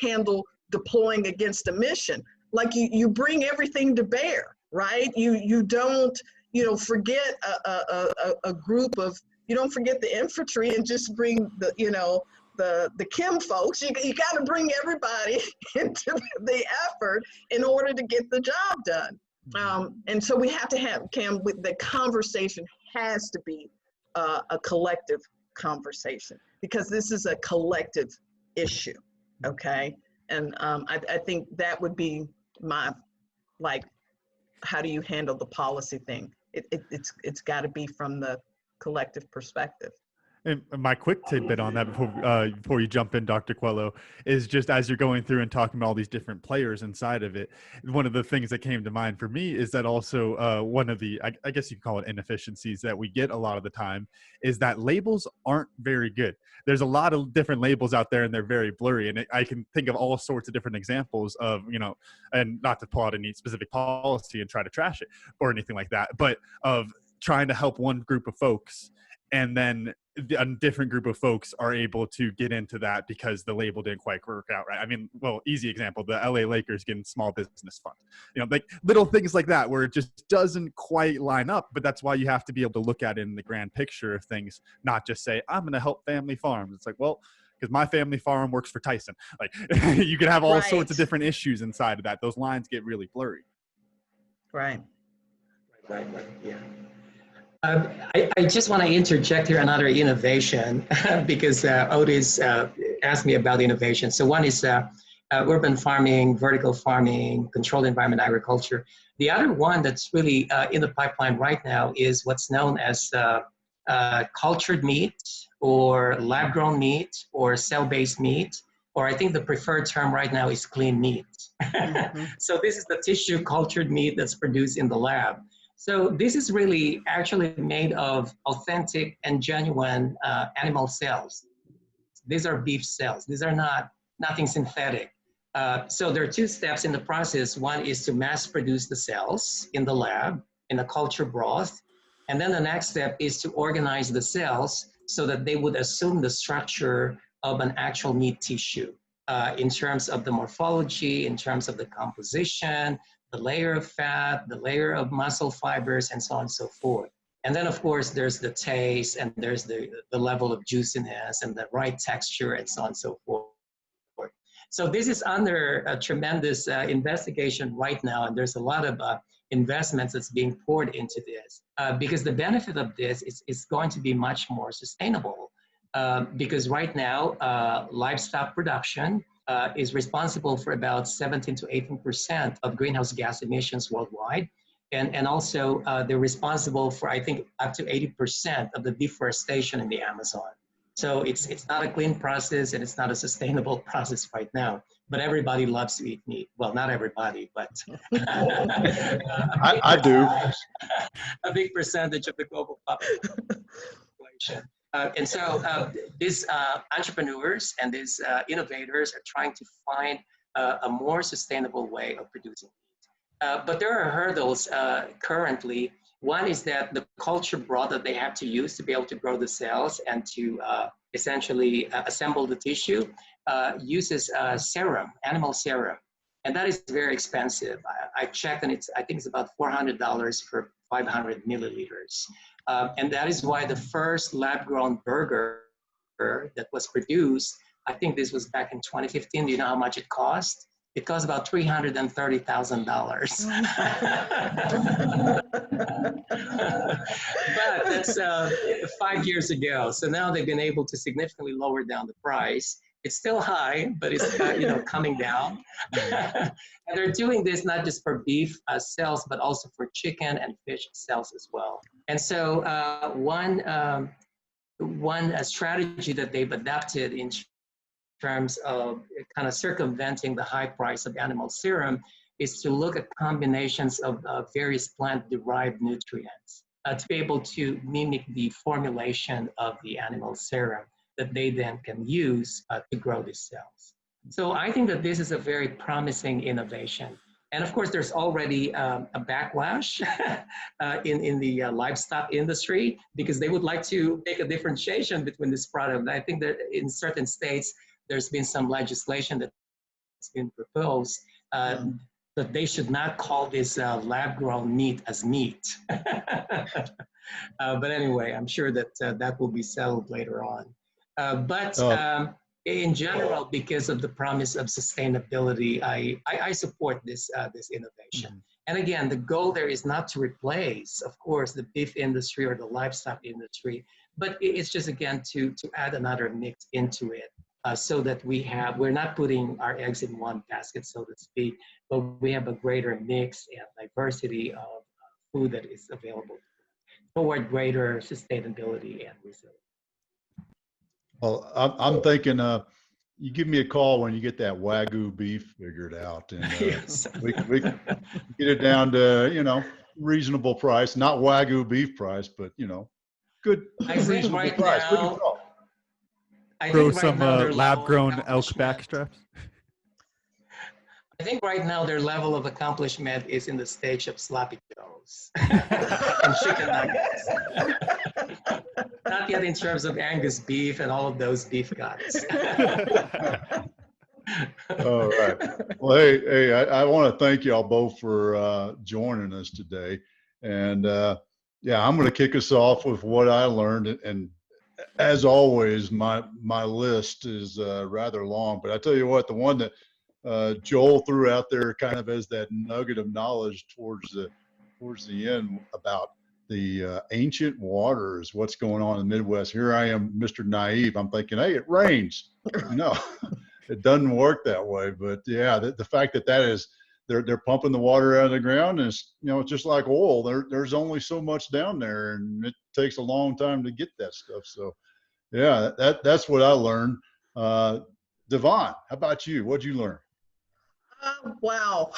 handle deploying against a mission, like you bring everything to bear, right? You don't, you know, forget a group of, you don't forget the infantry and just bring the, you know, the Kim folks. You got to bring everybody into the effort in order to get the job done. And so we have to have, Cam, the conversation has to be a collective conversation, because this is a collective issue, okay? And I think that would be my, like, how do you handle the policy thing? It's got to be from the collective perspective. And my quick tidbit on that before you jump in, Dr. Coelho, is just as you're going through and talking about all these different players inside of it, one of the things that came to mind for me is that also one of the, I guess you could call it inefficiencies that we get a lot of the time, is that labels aren't very good. There's a lot of different labels out there and they're very blurry. And I can think of all sorts of different examples of, you know, and not to pull out any specific policy and try to trash it or anything like that, but of trying to help one group of folks, and then a different group of folks are able to get into that because the label didn't quite work out right. I mean, well, easy example, the LA Lakers getting small business fund, you know, like little things like that where it just doesn't quite line up. But that's why you have to be able to look at it in the grand picture of things, not just say, I'm going to help family farms. It's like, well, because my family farm works for Tyson. Like you could have all sorts of different issues inside of that. Those lines get really blurry. Right. Yeah. I just want to interject here another innovation because Otis asked me about innovation. So one is urban farming, vertical farming, controlled environment agriculture. The other one that's really in the pipeline right now is what's known as cultured meat or lab-grown meat or cell-based meat, or I think the preferred term right now is clean meat. Mm-hmm. So this is the tissue cultured meat that's produced in the lab. So this is really actually made of authentic and genuine animal cells. These are beef cells. These are nothing synthetic. So there are two steps in the process. One is to mass produce the cells in the lab in a culture broth. And then the next step is to organize the cells so that they would assume the structure of an actual meat tissue in terms of the morphology, in terms of the composition, the layer of fat, the layer of muscle fibers, and so on and so forth. And then, of course, there's the taste, and there's the level of juiciness, and the right texture, and so on and so forth. So this is under a tremendous investigation right now, and there's a lot of investments that's being poured into this because the benefit of this is going to be much more sustainable because right now livestock production is responsible for about 17 to 18% of greenhouse gas emissions worldwide. And also they're responsible for, I think, up to 80% of the deforestation in the Amazon. So it's not a clean process and it's not a sustainable process right now, but everybody loves to eat meat. Well, not everybody, but I do. A big percentage of the global population. And so these entrepreneurs and these innovators are trying to find a more sustainable way of producing meat. But there are hurdles currently. One is that the culture broth that they have to use to be able to grow the cells and to essentially assemble the tissue uses serum, animal serum. And that is very expensive. I checked and I think it's about $400 for 500 milliliters. And that is why the first lab-grown burger that was produced, I think this was back in 2015. Do you know how much it cost? It cost about $330,000. But that's 5 years ago. So now they've been able to significantly lower down the price. It's still high, but it's coming down. And they're doing this not just for beef cells, but also for chicken and fish cells as well. And so one strategy that they've adapted in terms of kind of circumventing the high price of animal serum is to look at combinations of various plant-derived nutrients to be able to mimic the formulation of the animal serum that they then can use to grow these cells. So I think that this is a very promising innovation. And of course, there's already a backlash in the livestock industry because they would like to make a differentiation between this product. I think that in certain states, there's been some legislation that's been proposed that they should not call this lab-grown meat as meat. But anyway, I'm sure that that will be settled later on. In general, because of the promise of sustainability, I support this innovation. Mm-hmm. And again, the goal there is not to replace, of course, the beef industry or the livestock industry, but it's just, again, to add another mix into it. So that we're not putting our eggs in one basket, so to speak, but we have a greater mix and diversity of food that is available toward greater sustainability and resilience. Well, I'm thinking you give me a call when you get that Wagyu beef figured out, and yes. we get it down to reasonable price, not Wagyu beef price, but good reasonable price. Now, throw some lab-grown elk back straps. I think right now their level of accomplishment is in the stage of sloppy joes and chicken nuggets. Not yet in terms of Angus beef and all of those beef cuts. All right. Well, hey, I want to thank y'all both for joining us today. And yeah, I'm going to kick us off with what I learned. And as always, my list is rather long, but I tell you what, the one that Joel threw out there kind of as that nugget of knowledge towards the end about the ancient waters, what's going on in the Midwest. Here I am, Mr. Naive. I'm thinking, hey, it rains. it doesn't work that way. But yeah, the fact that that is, they're pumping the water out of the ground, and it's, you know, it's just like oil. There's only so much down there, and it takes a long time to get that stuff. So yeah, that's what I learned. Devon, how about you? What'd you learn? Wow.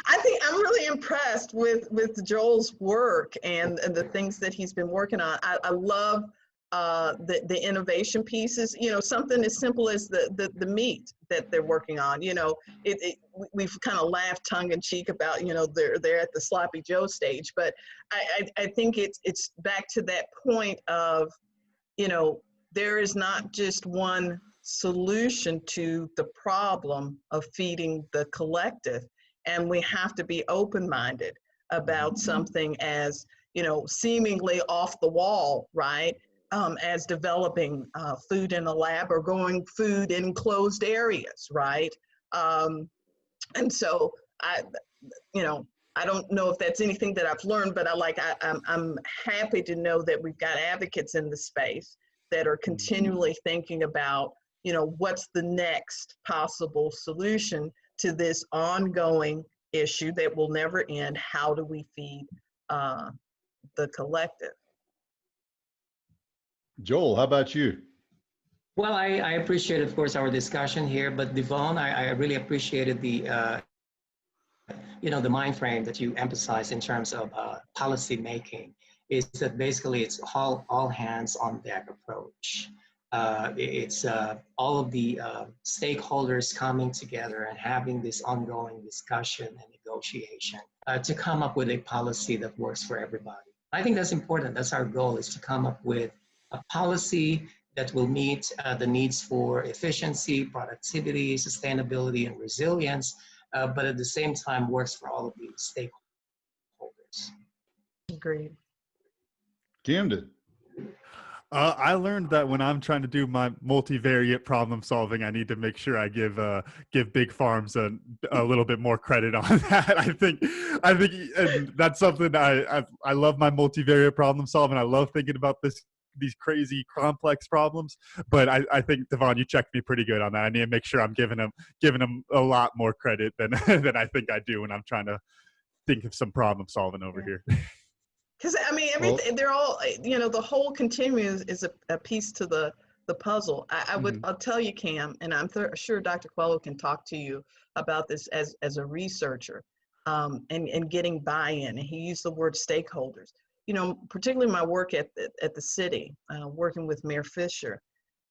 I think I'm really impressed with Joel's work and the things that he's been working on. I love the innovation pieces, you know, something as simple as the meat that they're working on. You know, we've kind of laughed tongue in cheek about, you know, they're at the sloppy Joe stage, but I think it's back to that point of, you know, there is not just one solution to the problem of feeding the collective, and we have to be open-minded about something as, you know, seemingly off the wall, right? As developing food in a lab or growing food in closed areas, right? And so you know, I don't know if that's anything that I've learned, but I'm happy to know that we've got advocates in the space that are continually thinking about, you know, what's the next possible solution to this ongoing issue that will never end. How do we feed the collective? Joel, how about you? Well, I appreciate, of course, our discussion here, but Devon, I really appreciated the you know, the mind frame that you emphasize in terms of policy making, is that basically it's all hands on deck approach. It's all of the stakeholders coming together and having this ongoing discussion and negotiation to come up with a policy that works for everybody. I think that's important. That's our goal, is to come up with a policy that will meet the needs for efficiency, productivity, sustainability, and resilience, but at the same time works for all of the stakeholders. Agreed. Camden. I learned that when I'm trying to do my multivariate problem solving, I need to make sure I give big farms a little bit more credit on that. I think and that's something I love my multivariate problem solving. I love thinking about these crazy complex problems, but I think, Devon, you checked me pretty good on that. I need to make sure I'm giving them a lot more credit than than I think I do when I'm trying to think of some problem solving over here. Because I mean, everything, they're all, you know, the whole continuum is a piece to the puzzle. I'll tell you, Cam, and I'm sure Dr. Quello can talk to you about this as a researcher, and getting buy-in. And he used the word stakeholders. You know, particularly my work at the city, working with Mayor Fisher.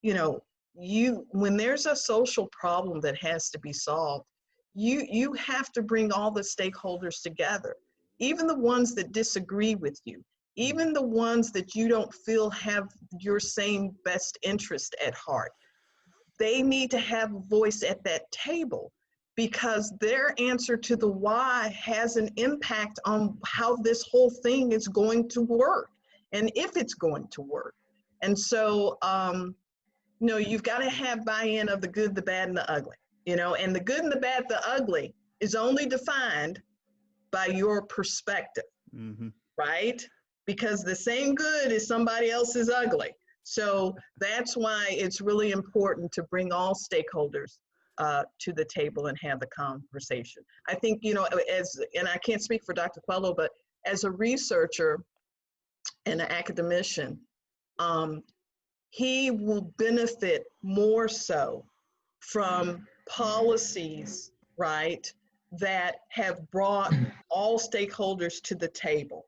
You know, when there's a social problem that has to be solved, you have to bring all the stakeholders together. Even the ones that disagree with you, even the ones that you don't feel have your same best interest at heart, they need to have a voice at that table, because their answer to the why has an impact on how this whole thing is going to work and if it's going to work. And so, you know, you've got to have buy-in of the good, the bad, and the ugly, you know, and the good and the bad, the ugly is only defined by your perspective, right? Because the same good is somebody else's ugly. So that's why it's really important to bring all stakeholders to the table and have the conversation. I think, you know, and I can't speak for Dr. Quello, but as a researcher and an academician, he will benefit more so from policies, right, that have brought all stakeholders to the table,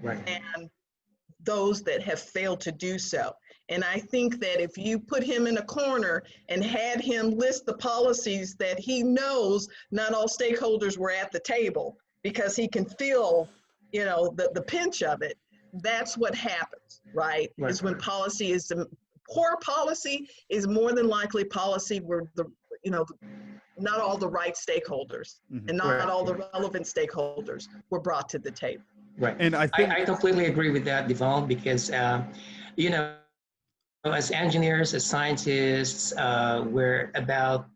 Right. and those that have failed to do so. And I think that if you put him in a corner and had him list the policies that he knows not all stakeholders were at the table, because he can feel, you know, the pinch of it, that's what happens, right? Is when policy is, poor policy is more than likely policy where not all the right stakeholders and not all the relevant stakeholders were brought to the table. Right. And I completely agree with that, Devon, because, you know, as engineers, as scientists, we're about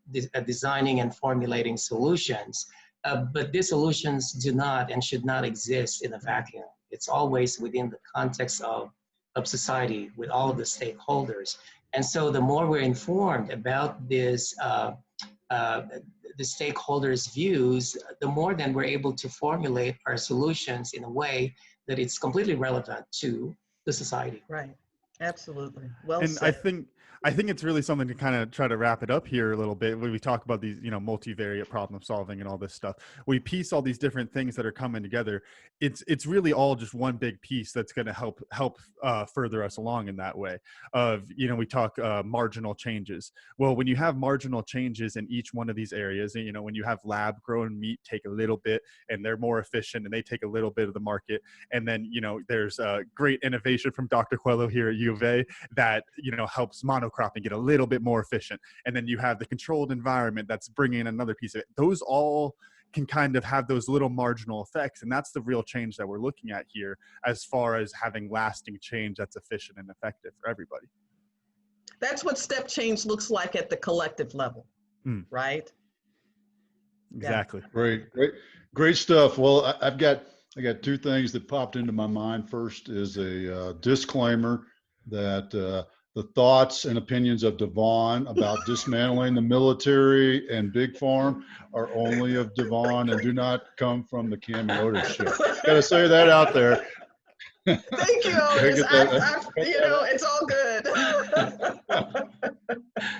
designing and formulating solutions, but these solutions do not and should not exist in a vacuum. It's always within the context of society with all of the stakeholders. And so the more we're informed about this, the stakeholders' views, the more then we're able to formulate our solutions in a way that it's completely relevant to the society. Right. Absolutely. Well And said. I think it's really something to kind of try to wrap it up here a little bit when we talk about these, you know, multivariate problem solving and all this stuff. We piece all these different things that are coming together. It's really all just one big piece that's going to help further us along in that way. Of, you know, we talk marginal changes. Well, when you have marginal changes in each one of these areas, and, you know, when you have lab grown meat take a little bit and they're more efficient and they take a little bit of the market, and then, you know, there's great innovation from Dr. Coelho here at U of A that, you know, helps monocropping get a little bit more efficient. And then you have the controlled environment that's bringing in another piece of it. Those all can kind of have those little marginal effects. And that's the real change that we're looking at here as far as having lasting change that's efficient and effective for everybody. That's what step change looks like at the collective level, right? Exactly. Yeah. Great stuff. Well, I got two things that popped into my mind. First is a disclaimer that the thoughts and opinions of Devon about dismantling the military and big farm are only of Devon and do not come from the Cam and Otis show. Got to say that out there. Thank you, Otis. You know, it's all good.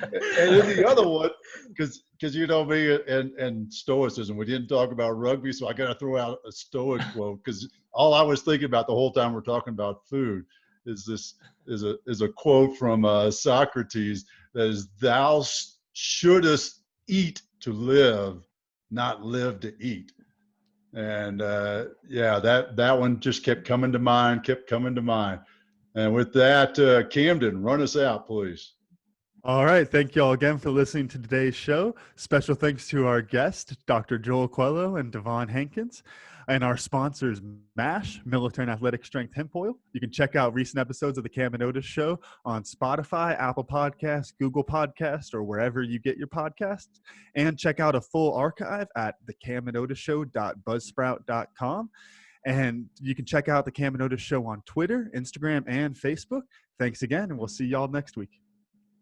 And then the other one, because you know me and stoicism, we didn't talk about rugby, so I got to throw out a Stoic quote, because all I was thinking about the whole time we're talking about food is a quote from Socrates that is, "Thou shouldest eat to live, not live to eat." And yeah, that one just kept coming to mind. And with that, Camden, run us out, please. All right. Thank you all again for listening to today's show. Special thanks to our guest, Dr. Joel Coelho and Devon Hankins, and our sponsors, MASH, Military and Athletic Strength Hemp Oil. You can check out recent episodes of the Cam and Otis Show on Spotify, Apple Podcasts, Google Podcasts, or wherever you get your podcasts. And check out a full archive at thecamandotishow.buzzsprout.com. And you can check out the Cam and Otis Show on Twitter, Instagram, and Facebook. Thanks again, and we'll see y'all next week.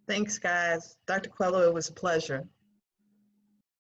Thanks, guys. Dr. Coelho, it was a pleasure.